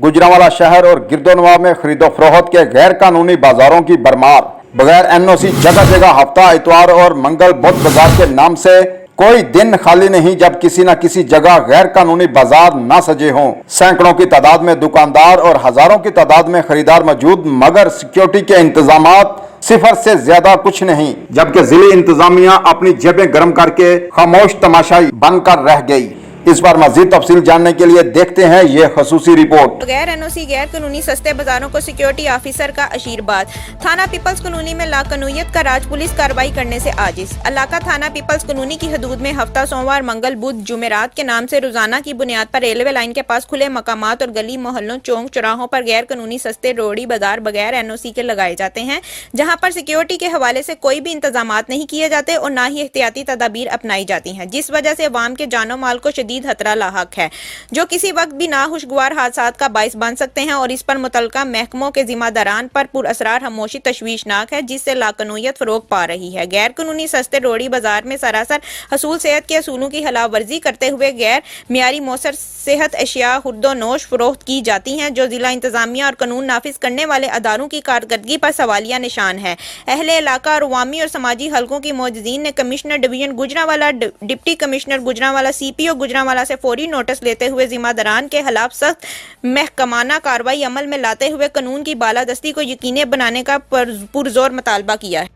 गुजरांवाला शहर और गिरदोनवा में खरीदो फरोख्त के गैर कानूनी बाजारों की भरमार। बगैर एनओसी जगह जगह हफ्ता, इतवार और मंगल बुध बाजार के नाम से कोई दिन खाली नहीं जब किसी न किसी जगह गैर कानूनी बाजार न सजे हों। सैकड़ों की तादाद में दुकानदार और हजारों की तादाद में खरीदार मौजूद, मगर सिक्योरिटी के इंतजामात सिफर से ज्यादा कुछ नहीं। जबकि जिले इंतजामिया अपनी जेबें गर्म करके खामोश तमाशाई बनकर रह गई। इस बार मजीद तफसील जानने के लिए देखते हैं ये खसूसी रिपोर्ट। गैर एनओसी गैर कानूनी सस्ते बाजारों को सिक्योरिटी ऑफिसर का आशीर्वाद। थाना पीपल्स कॉलोनी में लाकानूनियत का राज, पुलिस कार्रवाई करने से आजिज। इलाका थाना पीपल्स कॉलोनी की हदूद में हफ्ता, सोमवार, मंगल, बुध, जुमेरात के नाम से रोजाना की बुनियाद पर रेलवे लाइन के पास खुले मकामात और गली मोहल्लों, चौक चौराहों पर गैर कानूनी सस्ते रोड़ी बाजार बगैर एनओसी के लगाए जाते हैं, जहां पर सिक्योरिटी के हवाले से कोई भी इंतजामात नहीं किए जाते और न ही एहतियाती तदाबीर अपनाई जाती हैं, जिस वजह से अवाम के जानो माल को खतरा लाहक है, जो किसी वक्त भी नाखुशगवार हादसात का बाइस बन सकते हैं। और इस पर मुतलका महकमों के जिम्मेदारान पर पुरअसरार खामोशी तशवीशनाक है, जिससे लाकानूनियत फरोग पा रही है। गैर कानूनी सस्ते रोड़ी बाजार में सरासर हसूल सेहत के असूलों की खिलाफ वर्जी करते हुए गैर मियारी मौसर सेहत अशिया खुर्दोनोश फरोख्त की जाती हैं, जो जिला इंतजामिया और कानून नाफिज करने वाले अदारों की कारकर्दगी पर सवालिया निशान है। अहले इलाका और अवामी और समाजी हलकों की मोअज़्ज़िज़ीन ने commissioner division Gujranwala, deputy commissioner Gujranwala, CPO Gujranwala से फौरी नोटिस लेते हुए जिम्मेदारान के खिलाफ सख्त महकमाना कार्रवाई अमल में लाते हुए कानून की बालादस्ती को यकीनी बनाने का पुरजोर मुतालबा किया है।